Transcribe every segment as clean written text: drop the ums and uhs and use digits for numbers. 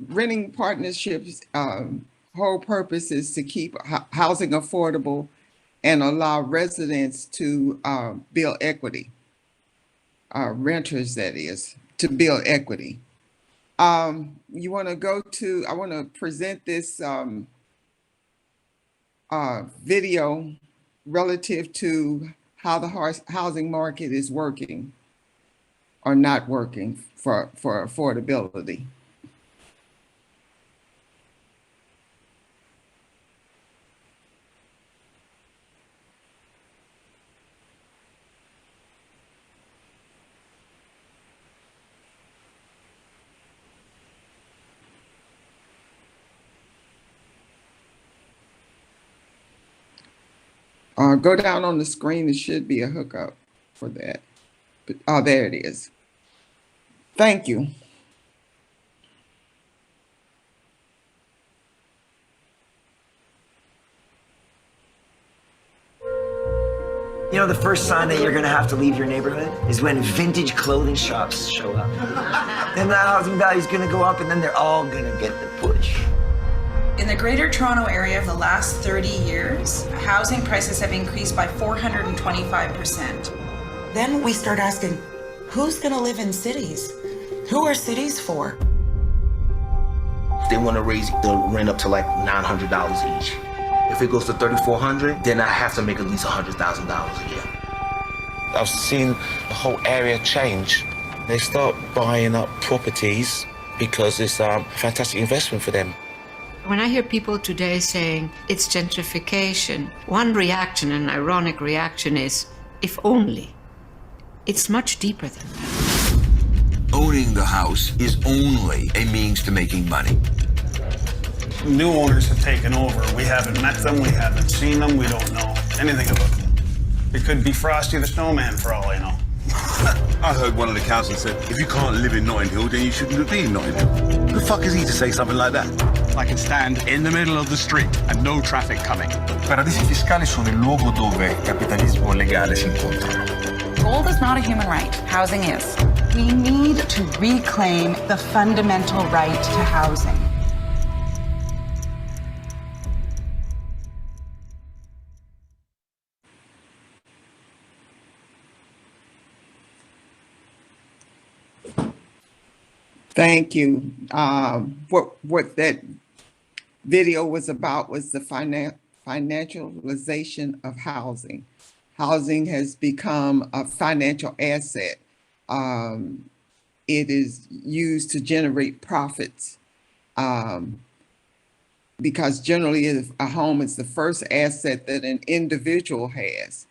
Renting partnerships, whole purpose is to keep housing affordable and allow residents to build equity, renters that is, to build equity. You want to go to, I want to present this video relative to how the housing market is working or not working for affordability. Go down on the screen, there should be a hookup for that. But, oh, there it is. Thank you. You know, the first sign that you're gonna have to leave your neighborhood is when vintage clothing shops show up. Then the housing value's gonna go up and then they're all gonna get the push. In the Greater Toronto Area of the last 30 years, housing prices have increased by 425%. Then we start asking, who's gonna live in cities? Who are cities for? They want to raise the rent up to like $900 each. If it goes to $3,400, then I have to make at least $100,000 a year. I've seen the whole area change. They start buying up properties because it's a fantastic investment for them. When I hear people today saying it's gentrification, one reaction, an ironic reaction, is if only. It's much deeper than that. Owning the house is only a means to making money. New owners have taken over. We haven't met them, we haven't seen them, we don't know anything about them. It could be Frosty the Snowman for all I know. I heard one of the councillors said, if you can't live in Notting Hill, then you shouldn't be in Notting Hill. Who the fuck is he to say something like that? I can stand in the middle of the street and no traffic coming. Paradisi fiscali sono il luogo dove il capitalismo legale si incontrano. Gold is not a human right. Housing is. We need to reclaim the fundamental right to housing. Thank you. What that video was about was the financialization of housing. Housing has become a financial asset. It is used to generate profits because generally a home is the first asset that an individual has.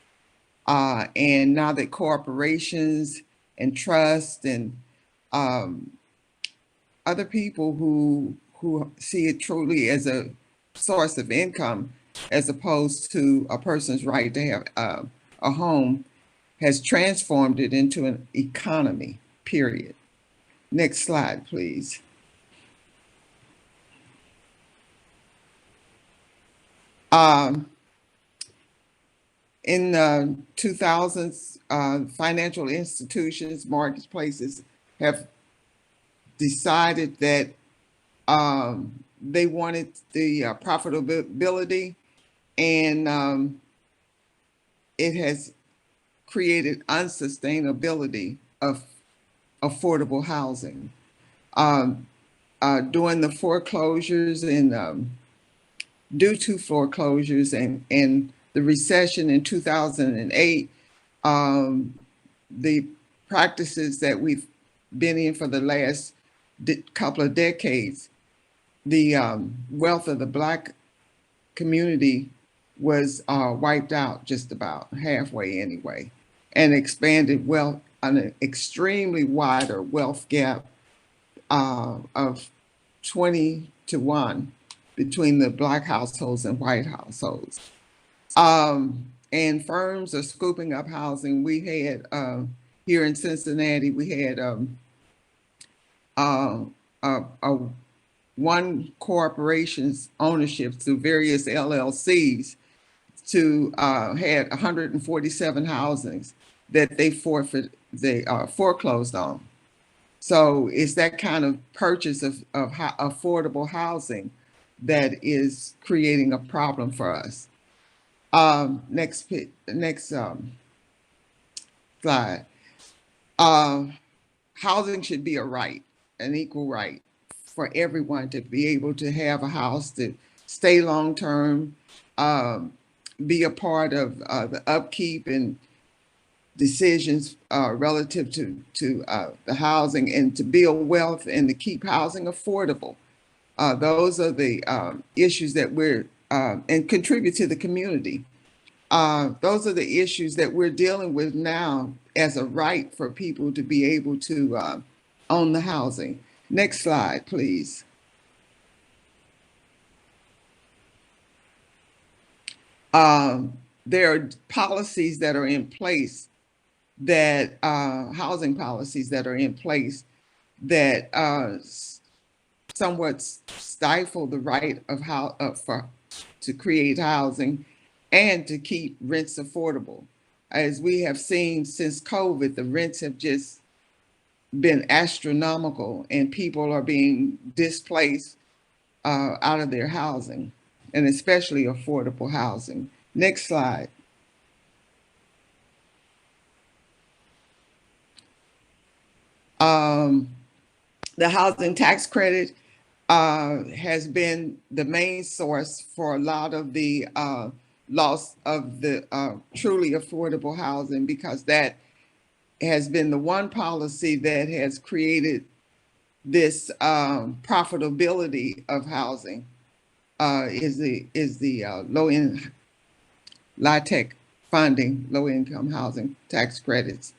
And now that corporations and trusts and other people who see it truly as a source of income, as opposed to a person's right to have a home, has transformed it into an economy, period. Next slide, please. In the 2000s, financial institutions, marketplaces have decided that they wanted the profitability, and it has created unsustainability of affordable housing. During the foreclosures and due to foreclosures and the recession in 2008, the practices that we've been in for the last couple of decades, the wealth of the Black community was wiped out just about halfway anyway, and expanded wealth on an extremely wider wealth gap of 20-1 between the Black households and white households. And firms are scooping up housing. We had here in Cincinnati, we had one corporation's ownership through various LLCs to had 147 housings that they foreclosed on. So it's that kind of purchase of affordable housing that is creating a problem for us. Next slide. Housing should be a right, an equal right for everyone to be able to have a house, to stay long term, be a part of the upkeep and decisions relative to the housing, and to build wealth and to keep housing affordable. Those are the issues that we're and contribute to the community. Those are the issues that we're dealing with now as a right for people to be able to own the housing. Next slide, please. There are policies that are in place that housing policies that are in place that somewhat stifle the right of to create housing and to keep rents affordable. As we have seen since COVID, the rents have just been astronomical, and people are being displaced out of their housing, and especially affordable housing. Next slide. The housing tax credit has been the main source for a lot of the loss of the truly affordable housing, because that has been the one policy that has created this profitability of housing, is the low-end LIHTC funding, low-income housing tax credits.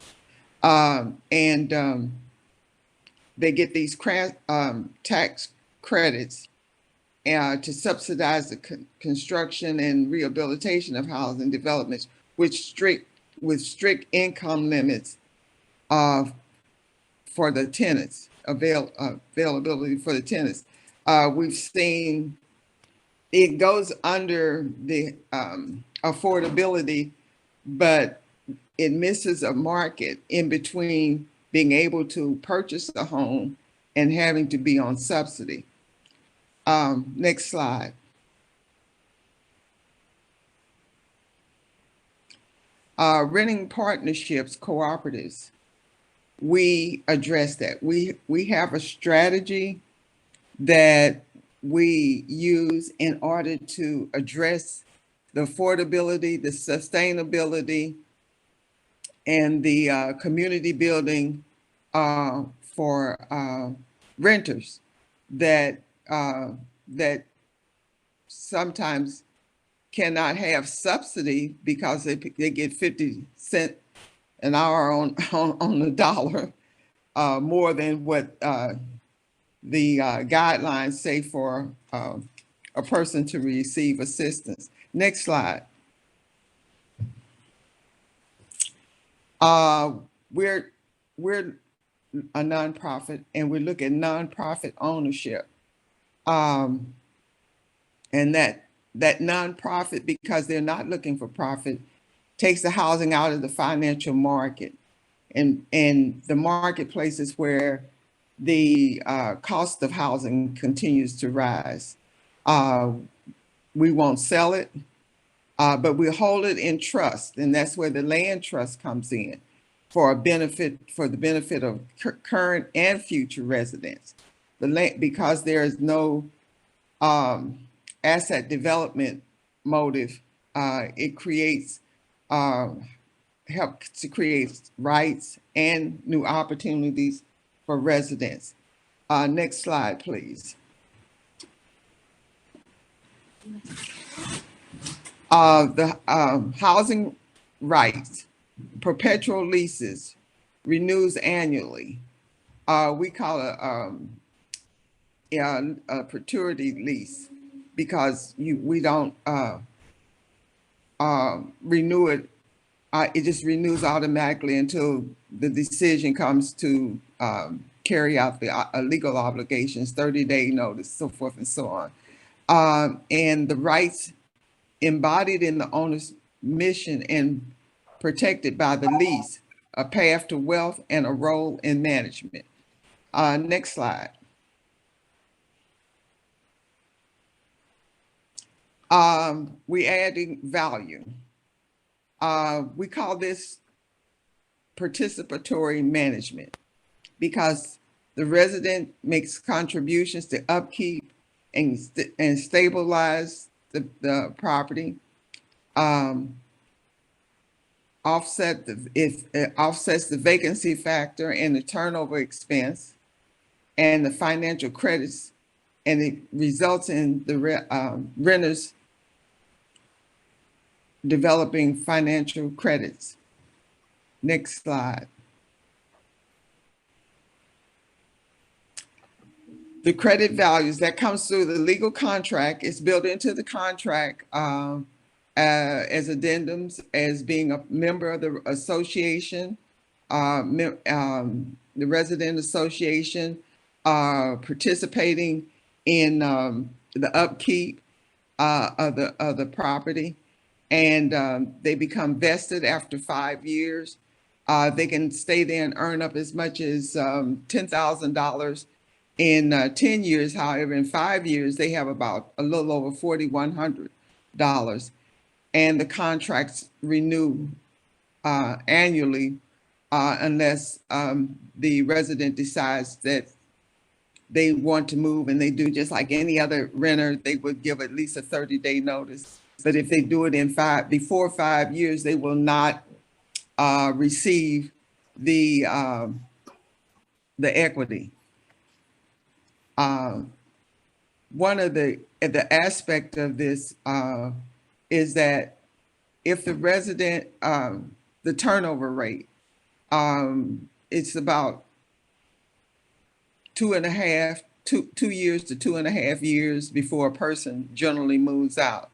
They get these tax credits to subsidize the construction and rehabilitation of housing developments with strict income limits for the tenants, availability for the tenants. We've seen it goes under the affordability, but it misses a market in between being able to purchase a home and having to be on subsidy. Next slide. Renting partnerships, cooperatives. We address that. We have a strategy that we use in order to address the affordability, the sustainability, and the community building for renters that sometimes cannot have subsidy because they get 50 cents an hour on the dollar, more than what the guidelines say for a person to receive assistance. Next slide. We're a nonprofit, and we look at nonprofit ownership, and that nonprofit, because they're not looking for profit, takes the housing out of the financial market, and the marketplaces where the cost of housing continues to rise. We won't sell it, but we hold it in trust, and that's where the land trust comes in for the benefit of current and future residents. The land, because there is no asset development motive, it creates help to create rights and new opportunities for residents. Next slide, please. The housing rights, perpetual leases, renews annually. We call it a perpetuity lease, because we don't renew it. It just renews automatically until the decision comes to carry out the legal obligations, 30-day notice, so forth and so on. And the rights embodied in the owner's mission and protected by the lease, a path to wealth and a role in management. Next slide. We adding value. We call this participatory management because the resident makes contributions to upkeep and stabilize the property. It offsets the vacancy factor and the turnover expense and the financial credits, and it results in the renters developing financial credits. Next slide. The credit values that comes through the legal contract is built into the contract as addendums, as being a member of the association, the resident association, participating in the upkeep of the property, and they become vested after 5 years. They can stay there and earn up as much as $10,000 in 10 years. However, in 5 years, they have about a little over $4,100. And the contracts renew annually unless the resident decides that they want to move, and they do just like any other renter. They would give at least a 30-day notice. But if they do it before 5 years, they will not receive the equity. One of the aspect of this is that if the resident, the turnover rate, it's about 2 years to 2.5 years before a person generally moves out.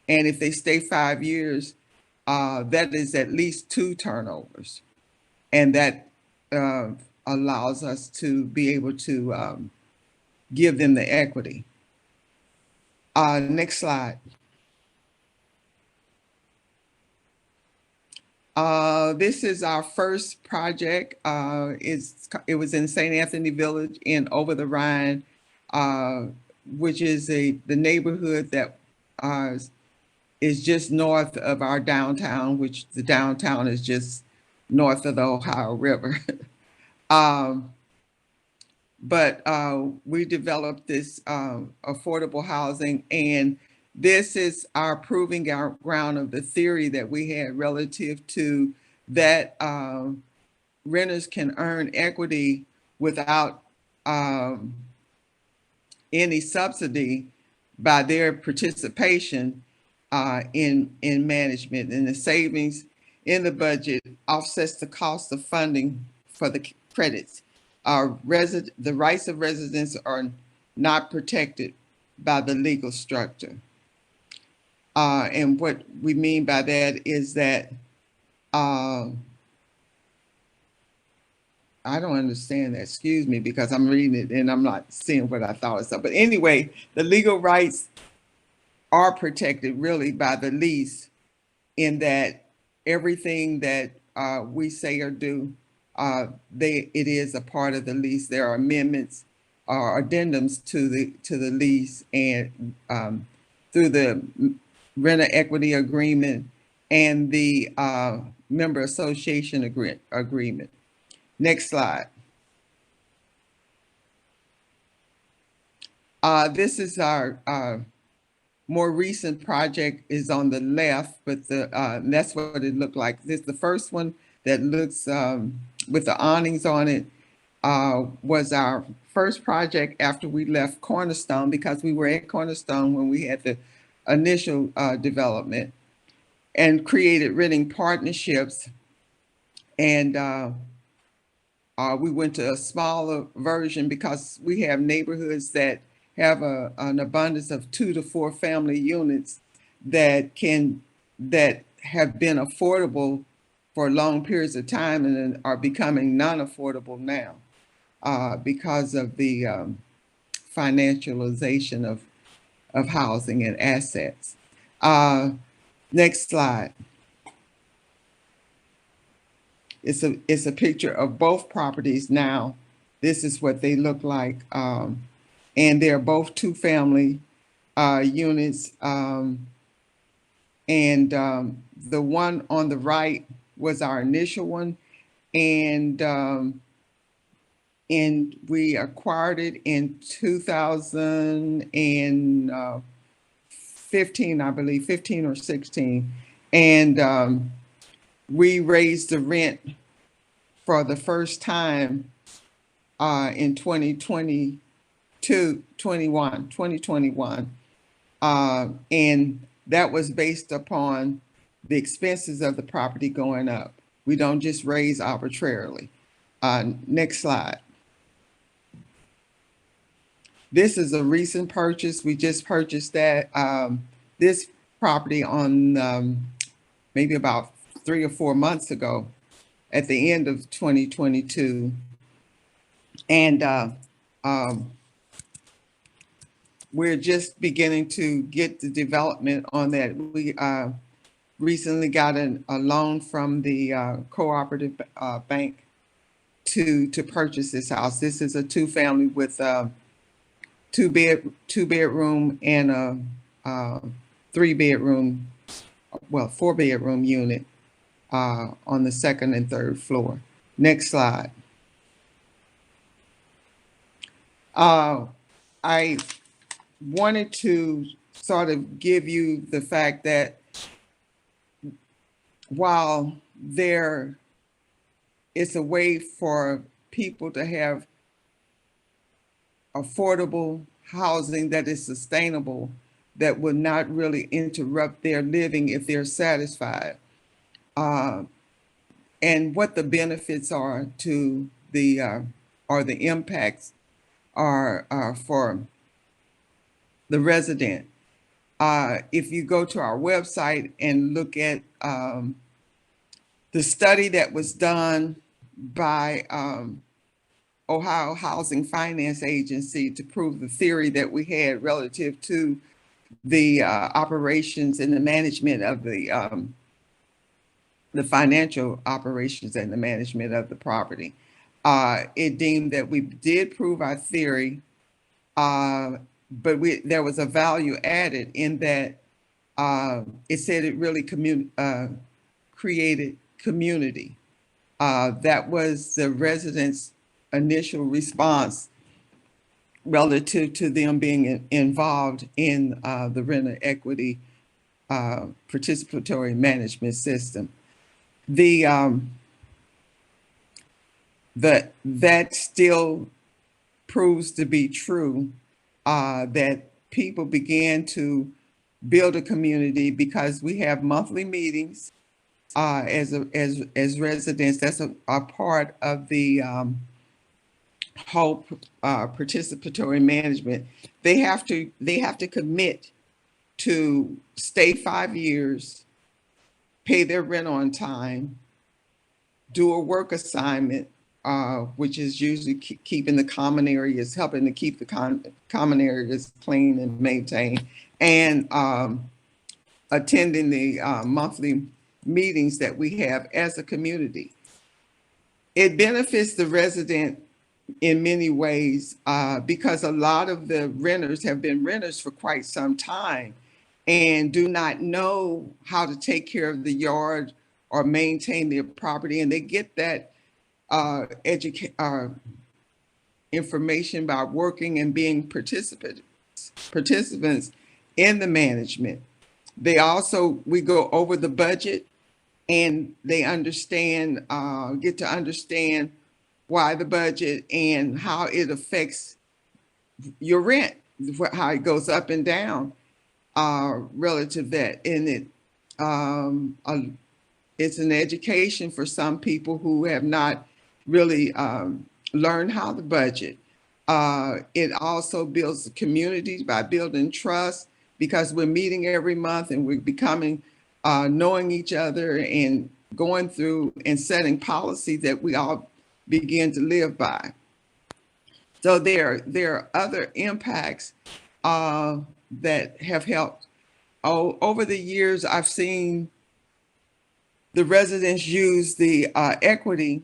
And if they stay 5 years, that is at least 2 turnovers. And that allows us to be able to give them the equity. Next slide. This is our first project. It was in St. Anthony Village in Over the Rhine, which is the neighborhood that is just north of our downtown, which the downtown is just north of the Ohio River. But we developed this affordable housing, and this is our proving ground of the theory that we had relative to that renters can earn equity without any subsidy by their participation in management, and the savings in the budget offsets the cost of funding for the credits. The rights of residents are not protected by the legal structure. And what we mean by that is that I don't understand that, excuse me, because I'm reading it and I'm not seeing what I thought it was. But anyway, the legal rights are protected really by the lease, in that everything that we say or do, it is a part of the lease. There are amendments or addendums to the lease, and through the renter equity agreement and the member association agreement. Next slide. This is our more recent project is on the left, but that's what it looked like. This the first one that looks with the awnings on it was our first project after we left Cornerstone, because we were at Cornerstone when we had the initial development, and created renting partnerships. And we went to a smaller version because we have neighborhoods that have an abundance of 2 to 4 family units that have been affordable for long periods of time and are becoming non-affordable now because of the financialization of housing and assets. Next slide. It's a picture of both properties now This is what they look like. And they're both two-family units. The one on the right was our initial one. And we acquired it in 2015, I believe, 15 or 16. And we raised the rent for the first time in 2021. And that was based upon the expenses of the property going up. We don't just raise arbitrarily. Next slide. This is a recent purchase. We just purchased that this property on maybe about 3 or 4 months ago at the end of 2022. And we're just beginning to get the development on that. We recently got a loan from the cooperative bank to purchase this house. This is a two-family with two bedroom and a 3-bedroom, well, 4-bedroom unit on the second and third floor. Next slide. I wanted to sort of give you the fact that while there is a way for people to have affordable housing that is sustainable, that will not really interrupt their living if they're satisfied, and what the benefits are to the or the impacts are for the resident. If you go to our website and look at the study that was done by Ohio Housing Finance Agency to prove the theory that we had relative to the operations and the management of the financial operations and the management of the property. It deemed that we did prove our theory, but there was a value added in that it said it really created community. That was the residents' initial response relative to them being involved in the renter equity participatory management system. That still proves to be true, that people began to build a community because we have monthly meetings as residents. That's a part of the whole participatory management. They have to commit to stay 5 years, pay their rent on time, do a work assignment, which is usually keeping the common areas, helping to keep the common areas clean and maintained, and attending the monthly meetings that we have as a community. It benefits the resident in many ways because a lot of the renters have been renters for quite some time and do not know how to take care of the yard or maintain their property, and they get that information by working and being participants in the management. We go over the budget, and they get to understand why the budget and how it affects your rent, how it goes up and down relative to that. And it's an education for some people who have not really learned how to budget. It also builds the community by building trust, because we're meeting every month and we're becoming knowing each other and going through and setting policies that we all begin to live by. So there are other impacts that have helped. Over the years, I've seen the residents use the equity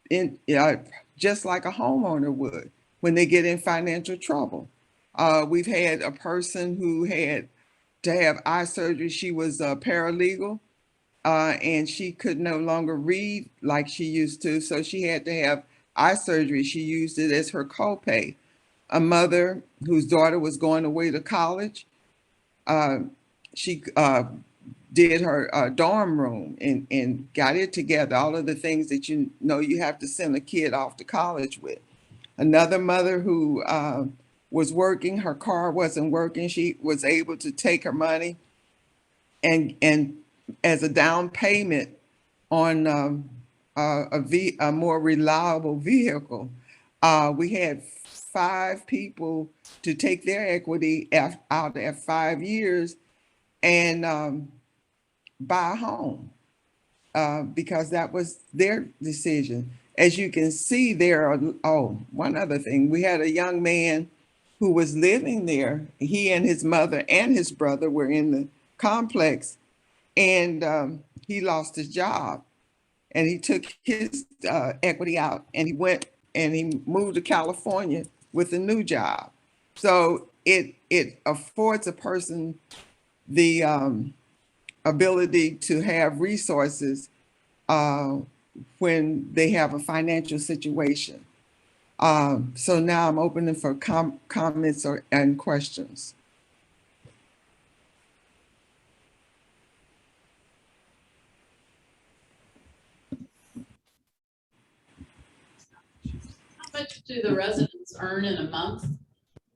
in just like a homeowner would when they get in financial trouble. We've had a person who had to have eye surgery. She was a paralegal, and she could no longer read like she used to, so she had to have eye surgery. She used it as her copay. A mother whose daughter was going away to college, she did her dorm room and got it together, all of the things that you know you have to send a kid off to college with. Another mother who was working, her car wasn't working. She was able to take her money and as a down payment on a more reliable vehicle. We had 5 people to take their equity out at 5 years and buy a home because that was their decision. As you can see, there are, oh, one other thing. We had a young man who was living there. He and his mother and his brother were in the complex, and he lost his job. And he took his equity out, and he went and he moved to California with a new job. So it affords a person the ability to have resources when they have a financial situation. So now I'm opening for comments and questions. How much do the residents earn in a month,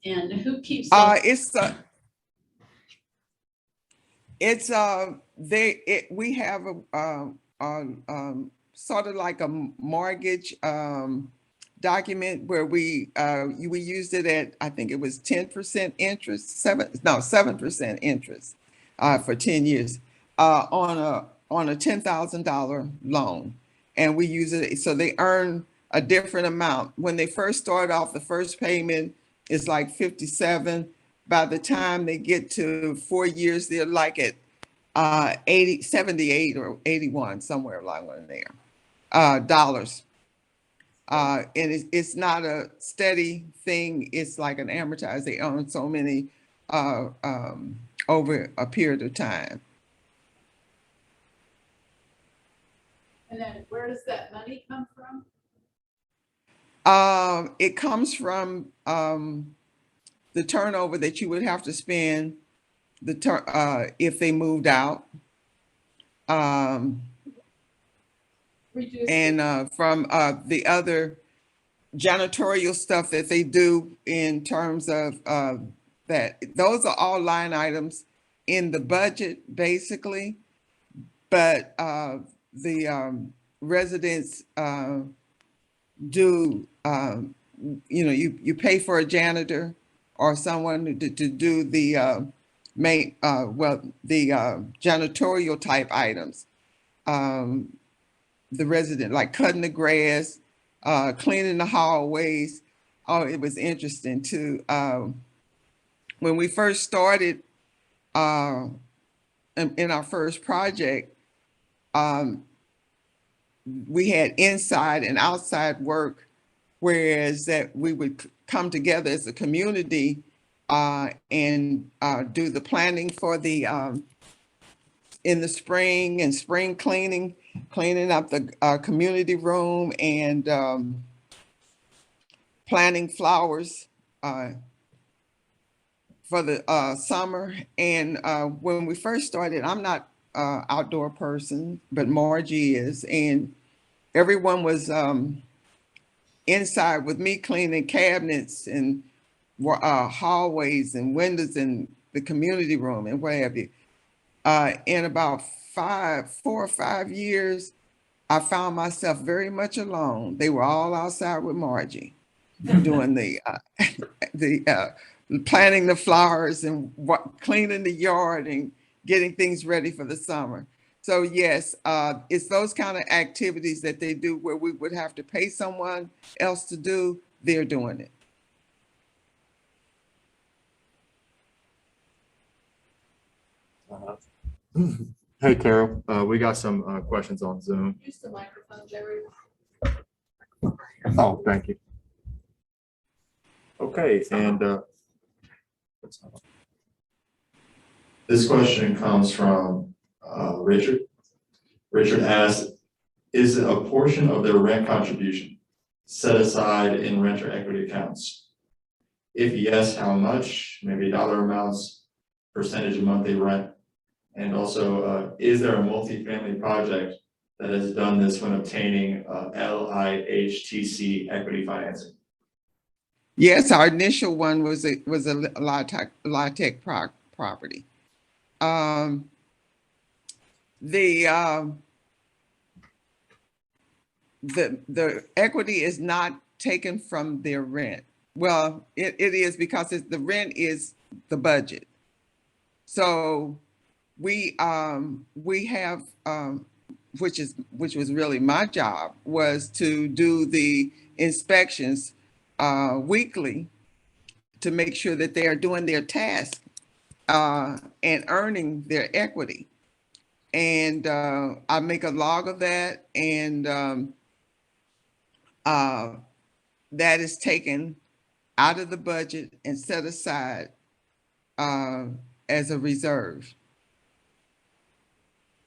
and who keeps? We have a sort of like a mortgage document where we used it at, I think it was 10% interest, 7% interest for 10 years on a $10,000 loan, and we use it so they earn a different amount. When they first start off, the first payment is like 57. By the time they get to 4 years, they're like at 78 or 81, somewhere along in there, dollars. And it's not a steady thing. It's like an amortized. They earn so many over a period of time. And then where does that money come from? It comes from the turnover that you would have to spend if they moved out, and from the other janitorial stuff that they do in terms of that. Those are all line items in the budget, basically, but the residents do, you pay for a janitor or someone to do the janitorial type items. The resident, like cutting the grass, cleaning the hallways. Oh, it was interesting too. When we first started in our first project, we had inside and outside work, whereas that we would come together as a community and do the planning for the in the spring and spring cleaning up the community room and planting flowers for the summer. And when we first started, I'm not outdoor person, but Margie is, and everyone was inside with me cleaning cabinets and hallways and windows in the community room and what have you. In about 4 or 5 years, I found myself very much alone. They were all outside with Margie doing the planting the flowers and cleaning the yard and getting things ready for the summer. So yes, it's those kind of activities that they do where we would have to pay someone else to do, they're doing it. Hey, Carol, we got some questions on Zoom. Use the microphone, Jerry. Oh, thank you. Okay, and this question comes from Richard. Richard asks, is a portion of their rent contribution set aside in renter equity accounts? If yes, how much? Maybe dollar amounts, percentage of monthly rent. And also, is there a multifamily project that has done this when obtaining LIHTC equity financing? Yes, our initial one was a LIHTC property. The equity is not taken from their rent. Well, it is because the rent is the budget. So we have which was really my job, was to do the inspections weekly to make sure that they are doing their task and earning their equity. And I make a log of that, and that is taken out of the budget and set aside as a reserve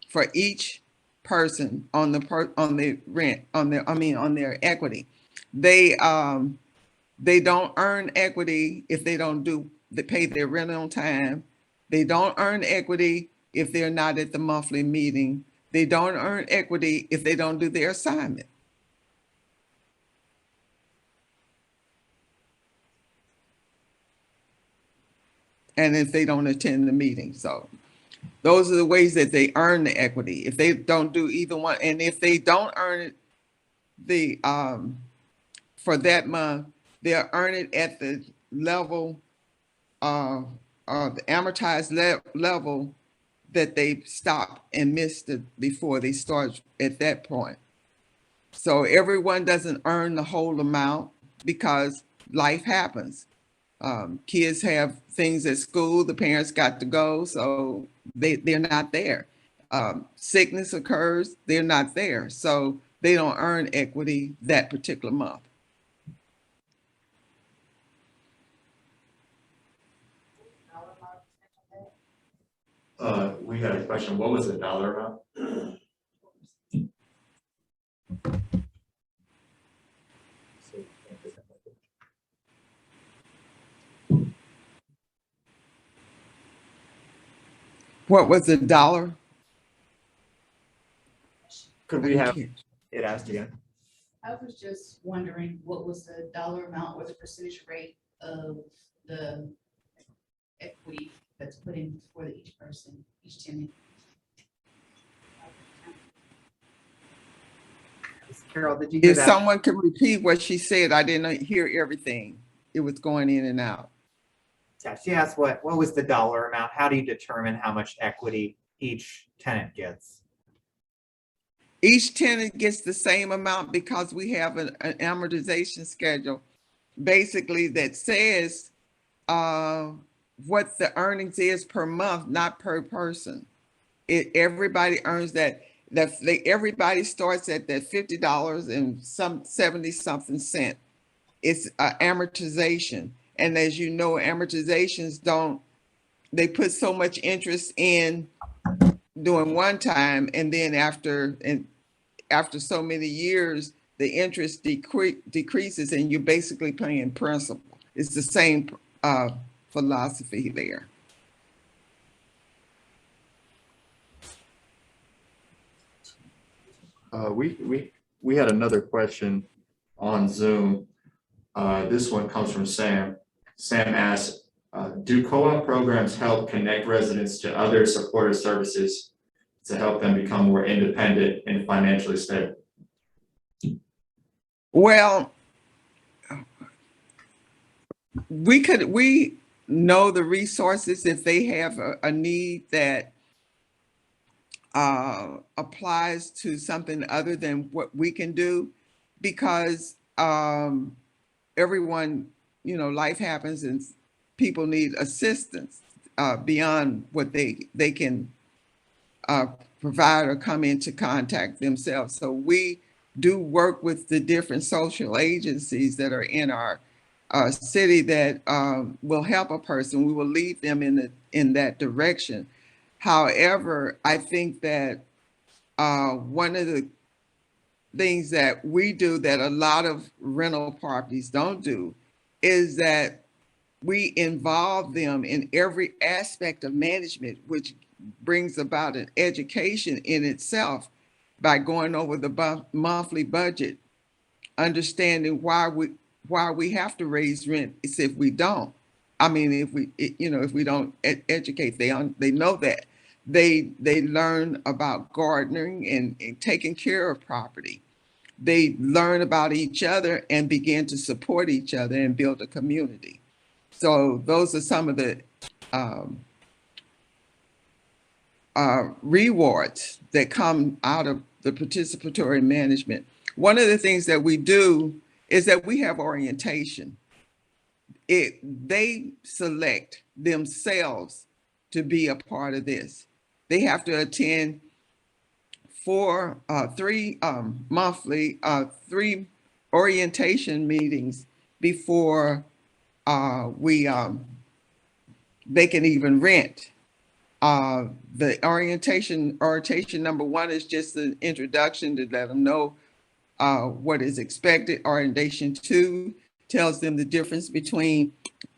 for each person on the rent, on their equity. They don't earn equity if they don't pay their rent on time. They don't earn equity if they're not at the monthly meeting. They don't earn equity if they don't do their assignment. And if they don't attend the meeting. So those are the ways that they earn the equity. If they don't do either one, and if they don't earn it for that month, they'll earn it at the level the amortized level that they stopped and missed it before they start at that point. So everyone doesn't earn the whole amount because life happens. Kids have things at school, the parents got to go, so they're not there. Sickness occurs, they're not there. So they don't earn equity that particular month. We had a question. What was the dollar amount? What was the dollar? could we have it asked again? I was just wondering what was the dollar amount or the percentage rate of the equity that's put in for each person, each tenant? Carol, did you hear If that? someone could repeat what she said, I didn't hear everything. It was going in and out. Yeah, she asked what was the dollar amount? How do you determine how much equity each tenant gets? Each tenant gets the same amount because we have an amortization schedule, basically, that says what the earnings is per month, not per person. Everybody earns that. Everybody starts at that $50 and some 70 something cent. It's amortization. And as you know, amortizations they put so much interest in during one time, and then after so many years, the interest decreases and you're basically paying principal. It's the same philosophy there. We had another question on Zoom. This one comes from Sam. Sam asks, do co-op programs help connect residents to other supportive services to help them become more independent and financially stable? Well, we know the resources if they have a need that applies to something other than what we can do, because everyone, life happens and people need assistance beyond what they can provide or come into contact themselves. So we do work with the different social agencies that are in our city that will help a person. We will lead them in that direction. However, I think that one of the things that we do that a lot of rental properties don't do is that we involve them in every aspect of management, which brings about an education in itself by going over the monthly budget, understanding why we have to raise rent is if we don't. I mean, if we don't educate, they know that. They learn about gardening and taking care of property. They learn about each other and begin to support each other and build a community. So those are some of the rewards that come out of the participatory management. One of the things that we do is that we have orientation. They select themselves to be a part of this. They have to attend three monthly, 3 orientation meetings before they can even rent. The orientation number 1 is just an introduction to let them know what is expected. Orientation 2 tells them the difference between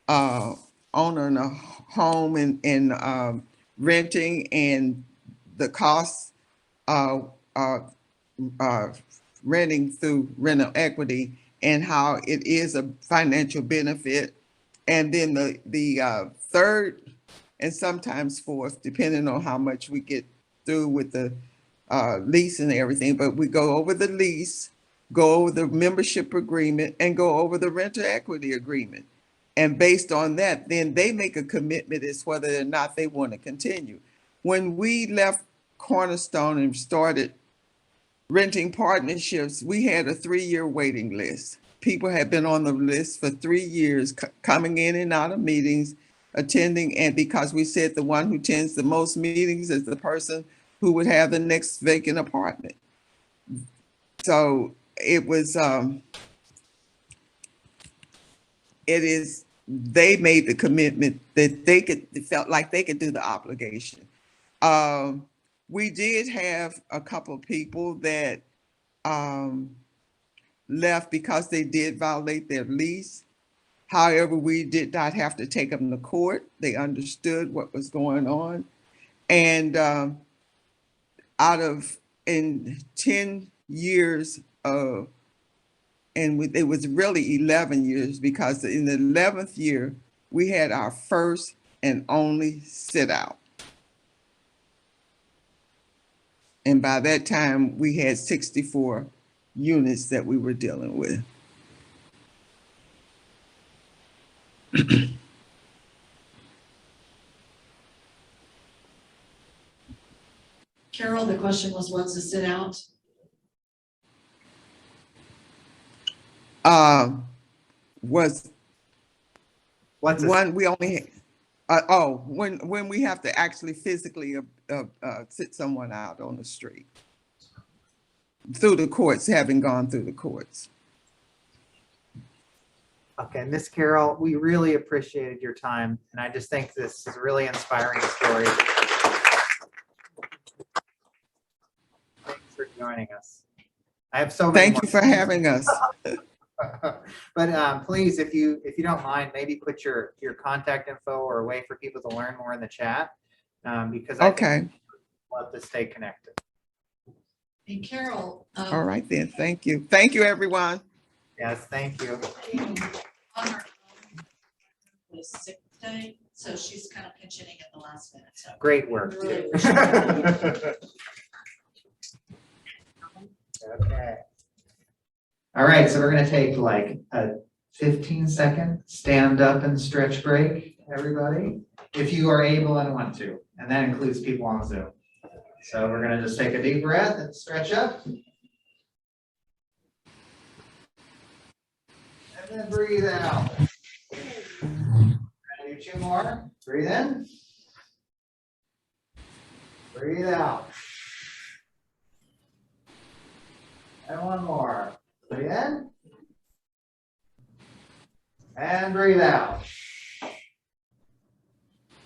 owning a home and renting and the costs renting through rental equity and how it is a financial benefit. And then the third and sometimes fourth, depending on how much we get through with the lease and everything, but we go over the lease, go over the membership agreement, and go over the renter equity agreement. And based on that, then they make a commitment as whether or not they want to continue. When we left Cornerstone and started renting partnerships, we had a 3-year waiting list. People had been on the list for 3 years, coming in and out of meetings, attending, and because we said the one who attends the most meetings is the person who would have the next vacant apartment. So it was, they made the commitment that they felt like they could do the obligation. We did have a couple of people that left because they did violate their lease. However, we did not have to take them to court. They understood what was going on. And in 10 years of, and it was really 11 years, because in the 11th year, we had our first and only sit out. And by that time, we had 64 units that we were dealing with. Carol, the question was, what's the sit out? Was one we only when we have to actually physically sit someone out on the street through the courts, having gone through the courts. Okay, Miss Carol, we really appreciated your time, and I just think this is a really inspiring story. Thanks for joining us. I have so many. Thank you for having us. But please, if you don't mind, maybe put your contact info or a way for people to learn more in the chat, because I think we'll have to stay connected. And Carol. All right then. Thank you. Thank you, everyone. Yes, thank you. On her own was sick today, so she's kind of pinch hitting at the last minute. So great work. Really Okay. All right, so we're going to take like a 15-second stand up and stretch break, everybody, if you are able and want to, and that includes people on Zoom. So we're going to just take a deep breath and stretch up. And then breathe out. Do 2 more. Breathe in. Breathe out. And one more. Breathe in. And breathe out.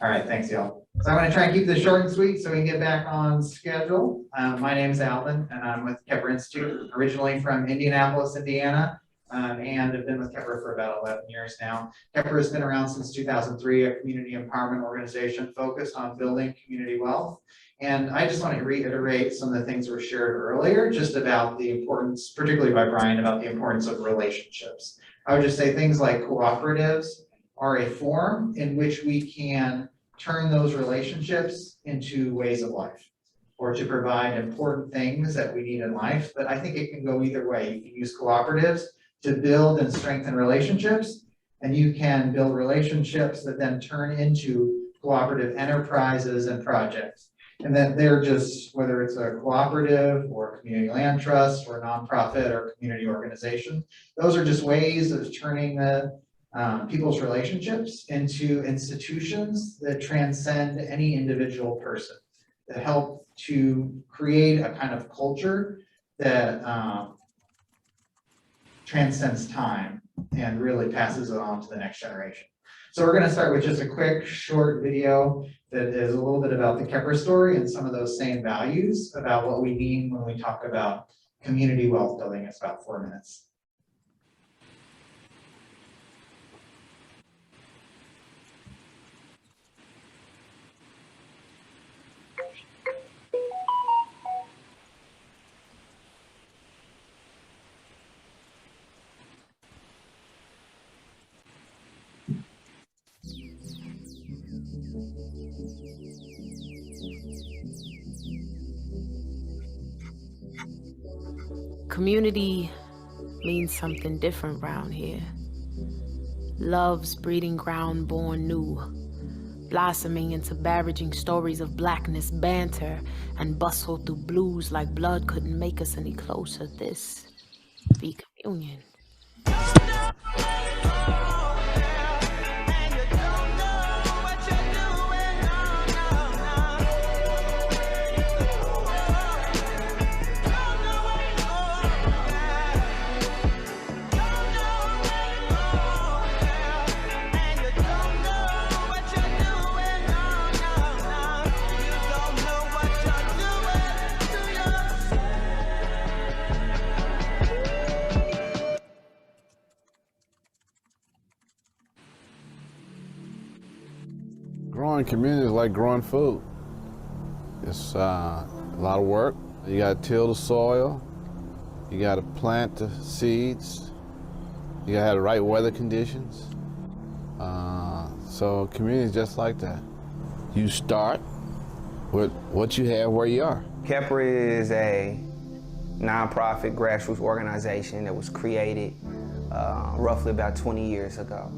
All right, thanks, y'all. So I'm going to try and keep this short and sweet so we can get back on schedule. My name is Alvin, and I'm with Kheprw Institute, originally from Indianapolis, Indiana, and have been with Kheprw for about 11 years now. Kheprw has been around since 2003, a community empowerment organization focused on building community wealth. And I just want to reiterate some of the things were shared earlier, just about the importance, particularly by Brian, about the importance of relationships. I would just say things like cooperatives are a form in which we can turn those relationships into ways of life, or to provide important things that we need in life. But I think it can go either way. You can use cooperatives to build and strengthen relationships, and you can build relationships that then turn into cooperative enterprises and projects. And then they're just, whether it's a cooperative or a community land trust or a nonprofit or community organization, those are just ways of turning the people's relationships into institutions that transcend any individual person, that help to create a kind of culture that transcends time and really passes it on to the next generation. So we're going to start with just a quick short video that is a little bit about the Kheprw story and some of those same values about what we mean when we talk about community wealth building. It's about 4 minutes. Community means something different round here. Love's breeding ground born new, blossoming into barraging stories of blackness, banter, and bustle through blues like blood couldn't make us any closer. This be communion. Growing community is like growing food. It's a lot of work. You got to till the soil. You got to plant the seeds. You got to have the right weather conditions. So community is just like that. You start with what you have where you are. Kheprw is a nonprofit grassroots organization that was created roughly about 20 years ago.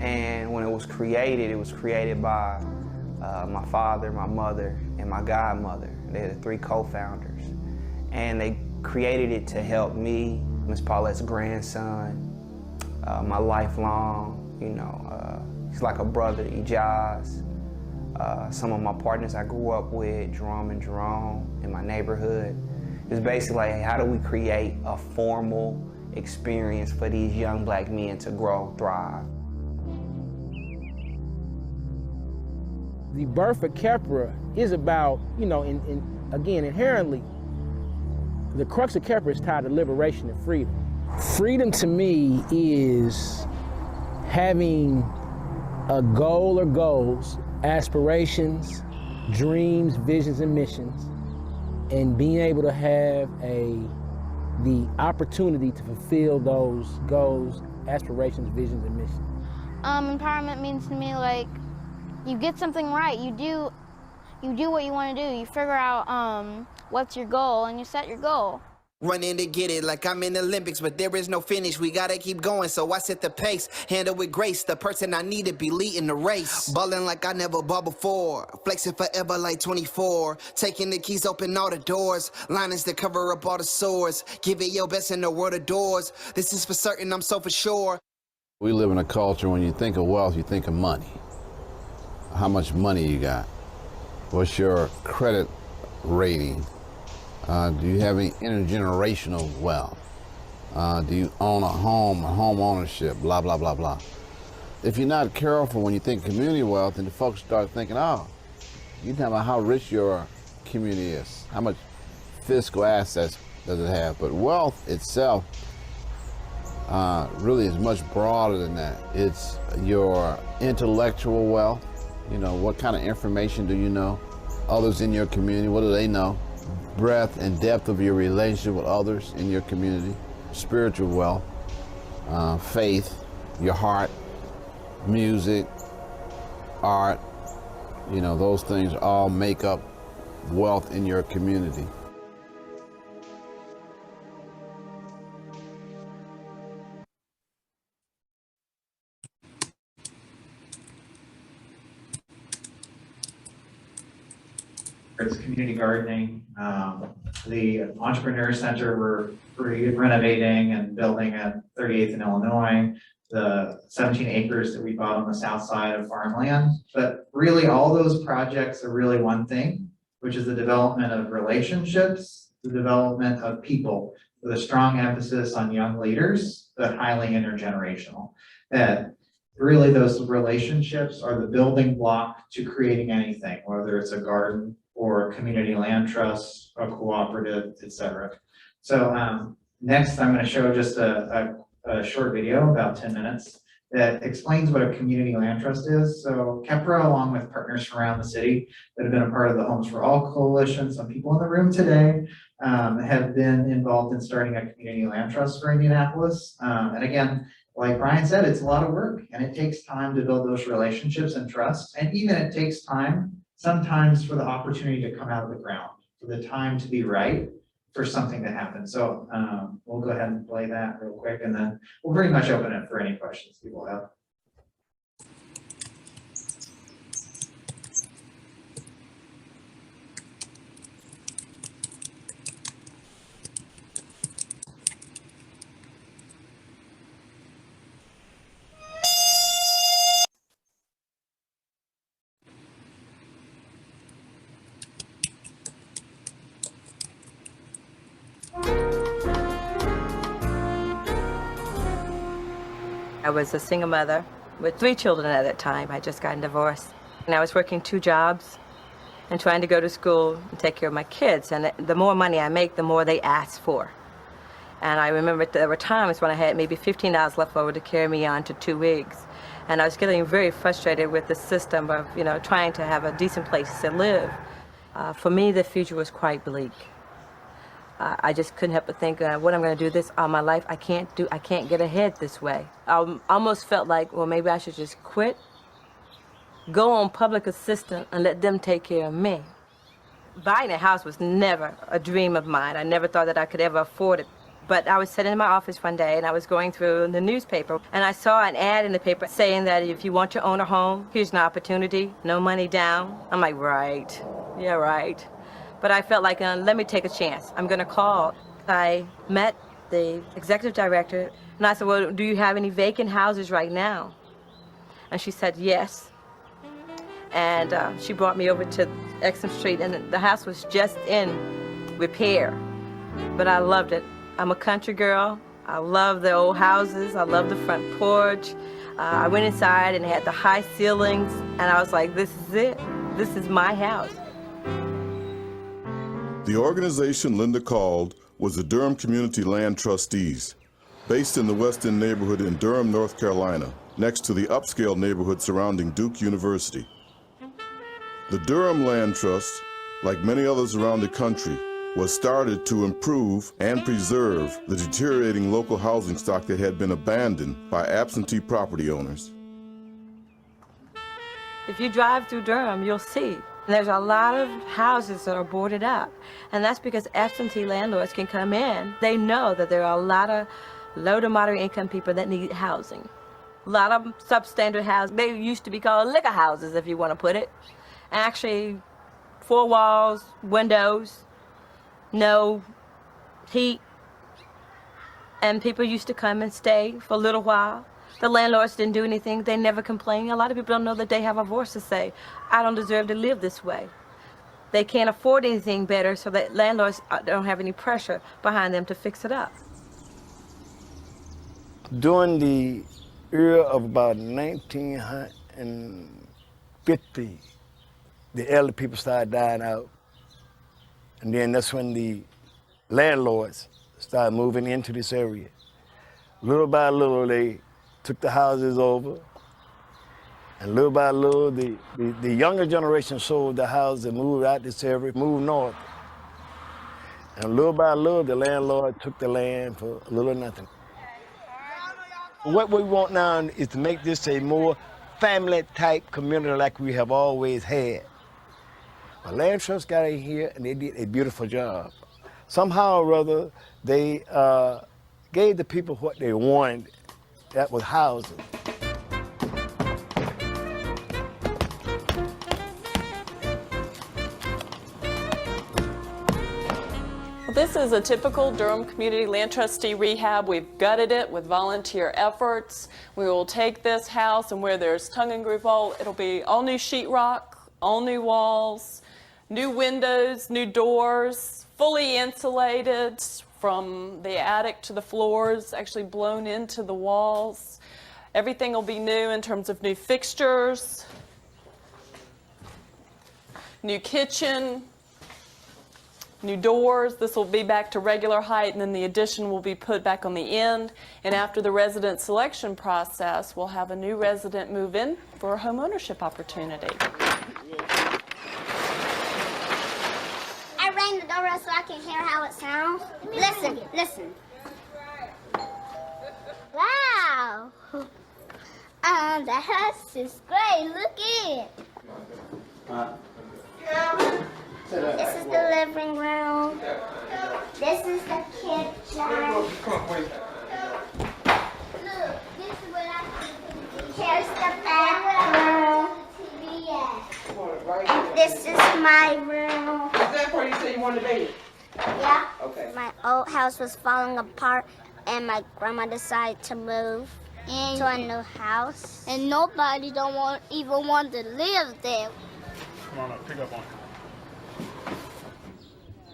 And when it was created by my father, my mother, and my godmother. They're the 3 co-founders. And they created it to help me, Miss Paulette's grandson, my lifelong, he's like a brother, Ijaz. Some of my partners I grew up with, Jerome and Jerome, in my neighborhood. It's basically like, hey, how do we create a formal experience for these young black men to grow, thrive? The birth of Kheprw is about, again, inherently, the crux of Kheprw is tied to liberation and freedom. Freedom to me is having a goal or goals, aspirations, dreams, visions, and missions, and being able to have the opportunity to fulfill those goals, aspirations, visions, and missions. Empowerment means to me like you get something right. You do what you want to do. You figure out what's your goal and you set your goal. Running to get it like I'm in the Olympics, but there is no finish. We gotta keep going, so I set the pace. Handle with grace, the person I need to be leading the race. Ballin' like I never balled before. Flexing forever like 24. Taking the keys, open all the doors. Linings to cover up all the sores. Give it your best and the world adores. This is for certain, I'm so for sure. We live in a culture, when you think of wealth, you think of money. How much money you got? What's your credit rating? Do you have any intergenerational wealth? Do you own a home ownership, blah, blah, blah, blah. If you're not careful when you think community wealth, then the folks start thinking, oh, you're talking about how rich your community is, how much fiscal assets does it have. But wealth itself really is much broader than that. It's your intellectual wealth. You know, what kind of information do you know? Others in your community, what do they know? Breadth and depth of your relationship with others in your community. Spiritual wealth, faith, your heart, music, art, you know, those things all make up wealth in your community. It's community gardening. The Entrepreneur Center we're renovating and building at 38th and Illinois, the 17 acres that we bought on the south side of farmland. But really all those projects are really one thing, which is the development of relationships, the development of people with a strong emphasis on young leaders, but highly intergenerational. That really those relationships are the building block to creating anything, whether it's a garden or a community land trust, a cooperative, etc. So next I'm going to show just a short video, about 10 minutes, that explains what a community land trust is. So Kheprw, along with partners from around the city that have been a part of the Homes for All Coalition, some people in the room today have been involved in starting a community land trust for Indianapolis. And again, like Brian said, it's a lot of work and it takes time to build those relationships and trust. And even it takes time sometimes for the opportunity to come out of the ground, for the time to be right for something to happen. So we'll go ahead and play that real quick and then we'll pretty much open it for any questions people have. I was a single mother with 3 children at that time. I just gotten divorced. And I was working 2 jobs and trying to go to school and take care of my kids. And the more money I make, the more they ask for. And I remember there were times when I had maybe $15 left over to carry me on to 2 weeks. And I was getting very frustrated with the system of, you know, trying to have a decent place to live. For me, the future was quite bleak. I just couldn't help but think, what I'm going to do this all my life. I can't get ahead this way. I almost felt like, well, maybe I should just quit, go on public assistance and let them take care of me. Buying a house was never a dream of mine. I never thought that I could ever afford it. But I was sitting in my office one day and I was going through the newspaper and I saw an ad in the paper saying that if you want to own a home, here's an opportunity, no money down. I'm like, right, yeah, right. But I felt like, let me take a chance. I'm going to call. I met the executive director, and I said, well, do you have any vacant houses right now? And she said, yes. And she brought me over to Exum Street, and the house was just in repair. But I loved it. I'm a country girl. I love the old houses. I love the front porch. I went inside, and it had the high ceilings, and I was like, this is it. This is my house. The organization Linda called was the Durham Community Land Trustees, based in the West End neighborhood in Durham, North Carolina, next to the upscale neighborhood surrounding Duke University. The Durham Land Trust, like many others around the country, was started to improve and preserve the deteriorating local housing stock that had been abandoned by absentee property owners. If you drive through Durham, you'll see there's a lot of houses that are boarded up, and that's because absentee landlords can come in. They know that there are a lot of low to moderate income people that need housing. A lot of substandard houses, they used to be called liquor houses, if you want to put it. Actually, 4 walls, windows, no heat, and people used to come and stay for a little while. The landlords didn't do anything. They never complained. A lot of people don't know that they have a voice to say, I don't deserve to live this way. they can't afford anything better, so that landlords don't have any pressure behind them to fix it up. During the era of about 1950, the elder people started dying out. And then that's when the landlords started moving into this area. Little by little, they took the houses over. And little by little, the younger generation sold the houses and moved out this area, moved north. And little by little, the landlord took the land for a little or nothing. What we want now is to make this a more family-type community like we have always had. The Land Trust got in here and they did a beautiful job. Somehow or other, they gave the people what they wanted, that was housing. This is a typical Durham Community Land Trustee rehab. We've gutted it with volunteer efforts. We will take this house, and where there's tongue and groove hole, it'll be all new sheetrock, all new walls, new windows, new doors, fully insulated from the attic to the floors, actually blown into the walls. Everything will be new in terms of new fixtures, new kitchen, new doors. This will be back to regular height, and then the addition will be put back on the end. And after the resident selection process, we'll have a new resident move in for a home ownership opportunity. I rang the doorbell so I can hear how it sounds. Listen, listen. Wow. The house is great. Look at it. This is the living room. This is the kitchen. Look, this is what here's the bathroom. And this is my room. Is that where you say you want to be? Yeah. Okay. My old house was falling apart, and my grandma decided to move to a new house. And nobody even want to live there. Come on up, pick up on it.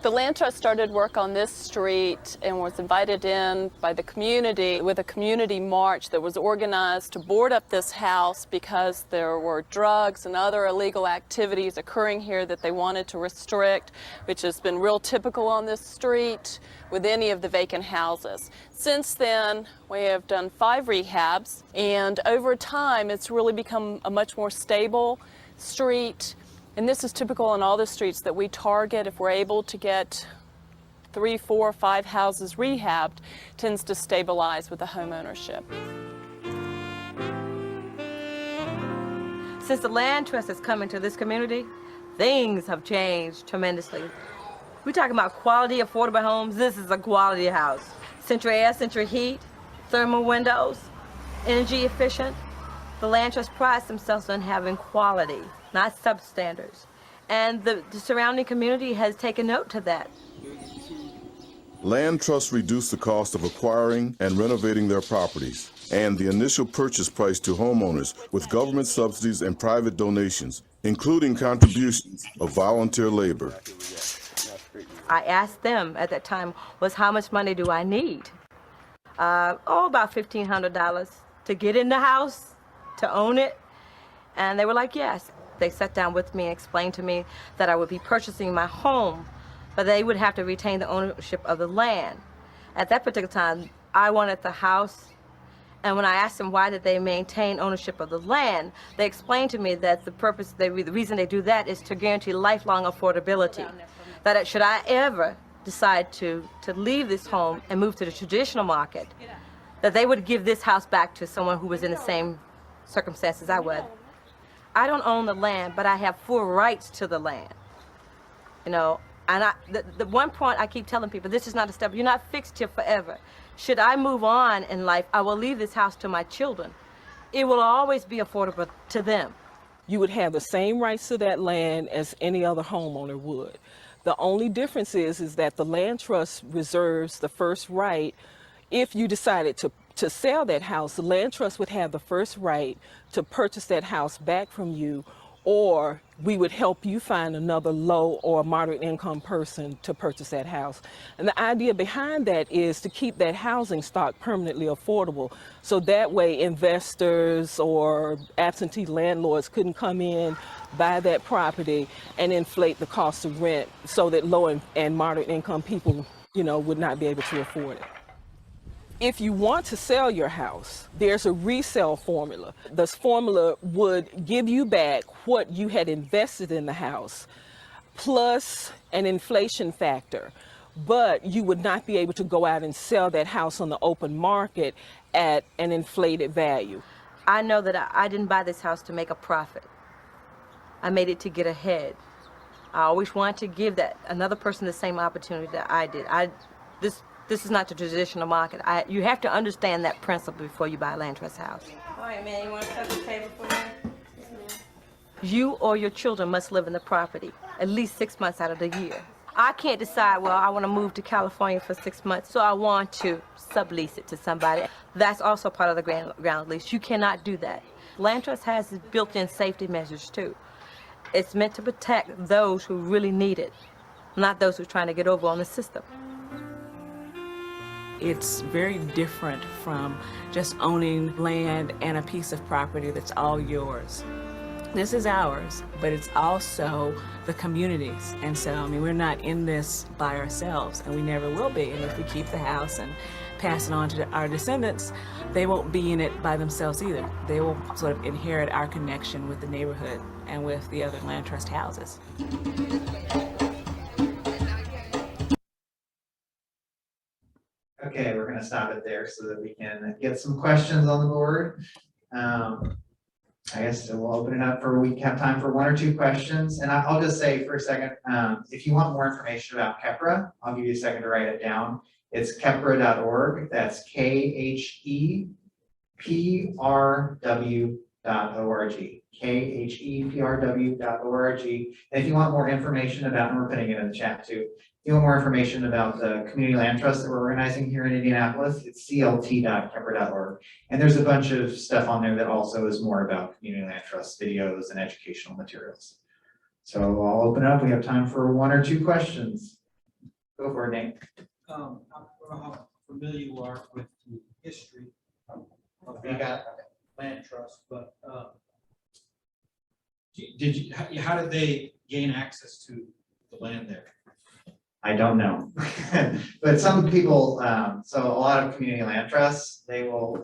The Land Trust started work on this street and was invited in by the community with a community march that was organized to board up this house because there were drugs and other illegal activities occurring here that they wanted to restrict, which has been real typical on this street with any of the vacant houses. Since then, we have done 5 rehabs, and over time, it's really become a much more stable street. And this is typical on all the streets that we target. If we're able to get 3, 4, 5 houses rehabbed, tends to stabilize with the home ownership. Since the Land Trust has come into this community, things have changed tremendously. We're talking about quality, affordable homes. This is a quality house. Central air, central heat, thermal windows, energy efficient. The Land Trust prides themselves on having quality, not substandards. And the surrounding community has taken note to that. Land trusts reduce the cost of acquiring and renovating their properties and the initial purchase price to homeowners with government subsidies and private donations, including contributions of volunteer labor. I asked them at that time was how much money do I need? About $1,500 to get in the house, to own it. And they were like, yes. They sat down with me and explained to me that I would be purchasing my home, but they would have to retain the ownership of the land. At that particular time, I wanted the house, and when I asked them why did they maintain ownership of the land, they explained to me that the reason they do that is to guarantee lifelong affordability. That should I ever decide to leave this home and move to the traditional market, that they would give this house back to someone who was in the same circumstances I would. I don't own the land, but I have full rights to the land. You know, and the one point I keep telling people, this is not a step, you're not fixed here forever. Should I move on in life, I will leave this house to my children. It will always be affordable to them. You would have the same rights to that land as any other homeowner would. The only difference is that the Land Trust reserves the first right. If you decided to sell that house, the Land Trust would have the first right to purchase that house back from you, or we would help you find another low or moderate income person to purchase that house. And the idea behind that is to keep that housing stock permanently affordable. So that way investors or absentee landlords couldn't come in, buy that property and inflate the cost of rent so that low and moderate income people, would not be able to afford it. If you want to sell your house, there's a resale formula. This formula would give you back what you had invested in the house, plus an inflation factor. But you would not be able to go out and sell that house on the open market at an inflated value. I know that I didn't buy this house to make a profit. I made it to get ahead. I always wanted to give that another person the same opportunity that I did. This is not the traditional market. You have to understand that principle before you buy a land trust house. All right, man, you want to set the table for me? You or your children must live in the property at least 6 months out of the year. I can't decide, well, I want to move to California for 6 months, so I want to sublease it to somebody. That's also part of the ground lease. You cannot do that. Land trust has built-in safety measures, too. It's meant to protect those who really need it, not those who are trying to get over on the system. It's very different from just owning land and a piece of property that's all yours. This is ours, but it's also the community's. And so, we're not in this by ourselves, and we never will be. And if we keep the house and pass it on to our descendants, they won't be in it by themselves either. They will sort of inherit our connection with the neighborhood and with the other land trust houses. Okay, we're going to stop it there so that we can get some questions on the board. I guess we'll open it up we have time for 1 or 2 questions. And I'll just say for a second, if you want more information about Kheprw, I'll give you a second to write it down. It's kheprw.org. That's KHEPRW.org. KHEPRW.org. And if you want more information about, and we're putting it in the chat too, if you want more information about the community land trust that we're organizing here in Indianapolis, it's clt.kheprw.org. And there's a bunch of stuff on there that also is more about community land trust videos and educational materials. So I'll open it up. We have time for 1 or 2 questions. Go for it, Nate. I don't know how familiar you are with the history of land trust, but how did they gain access to the land there? I don't know, but some people, so a lot of community land trusts, they will,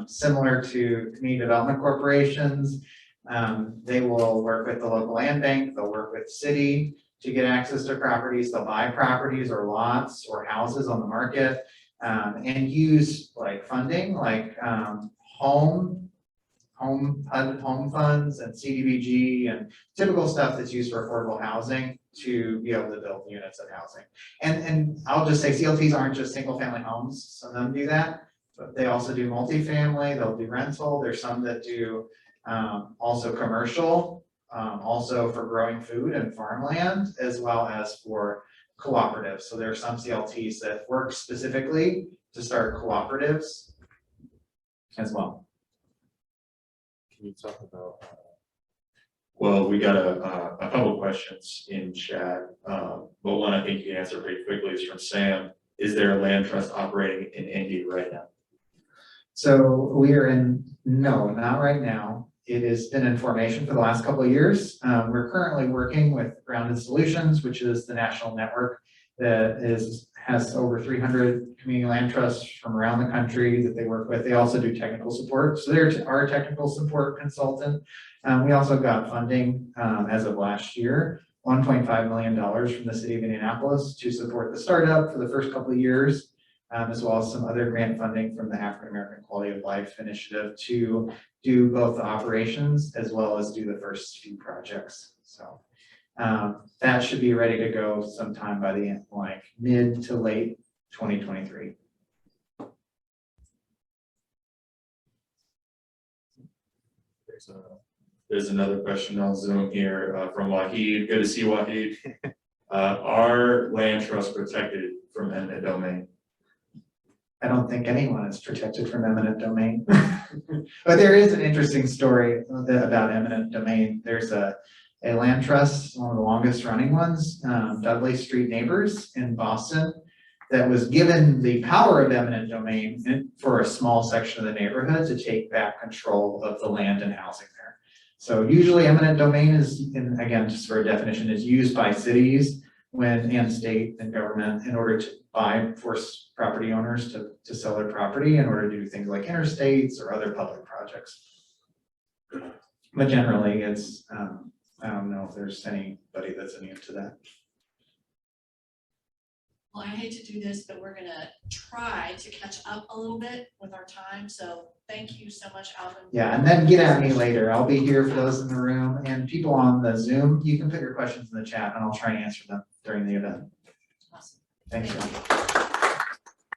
similar to community development corporations, they will work with the local land bank, they'll work with the city to get access to properties, they'll buy properties or lots or houses on the market, and use like funding, like home funds and CDBG and typical stuff that's used for affordable housing to be able to build units of housing. And I'll just say CLTs aren't just single family homes. Some of them do that, but they also do multifamily, they'll do rental. There's some that do also commercial, also for growing food and farmland, as well as for cooperatives. So there are some CLTs that work specifically to start cooperatives as well. Can you talk about? Well, we got a couple of questions in chat, but one I think you can answer pretty quickly is from Sam. Is there a land trust operating in Indy right now? So we are no, not right now. It has been in formation for the last couple of years. We're currently working with Grounded Solutions, which is the national network that has over 300 community land trusts from around the country that they work with. They also do technical support. So they're our technical support consultant. We also got funding as of last year, $1.5 million from the city of Indianapolis to support the startup for the first couple of years, as well as some other grant funding from the African American Quality of Life Initiative to do both the operations as well as do the first few projects. So that should be ready to go sometime by the end, like mid to late 2023. There's another question on Zoom here from Wahid. Good to see Wahid. Are land trusts protected from eminent domain? I don't think anyone is protected from eminent domain. But there is an interesting story about eminent domain. There's a land trust, one of the longest running ones, Dudley Street Neighbors in Boston, that was given the power of eminent domain for a small section of the neighborhood to take back control of the land and housing there. So usually eminent domain is, and again, just for a definition, is used by cities and state and government in order to force property owners to sell their property in order to do things like interstates or other public projects. But generally it's, I don't know if there's anybody that's immune to that. Well, I hate to do this, but we're gonna try to catch up a little bit with our time. So thank you so much, Alvin. Yeah, and then get at me later. I'll be here for those in the room, and people on the Zoom, you can put your questions in the chat and I'll try and answer them during the event. Awesome. Thanks.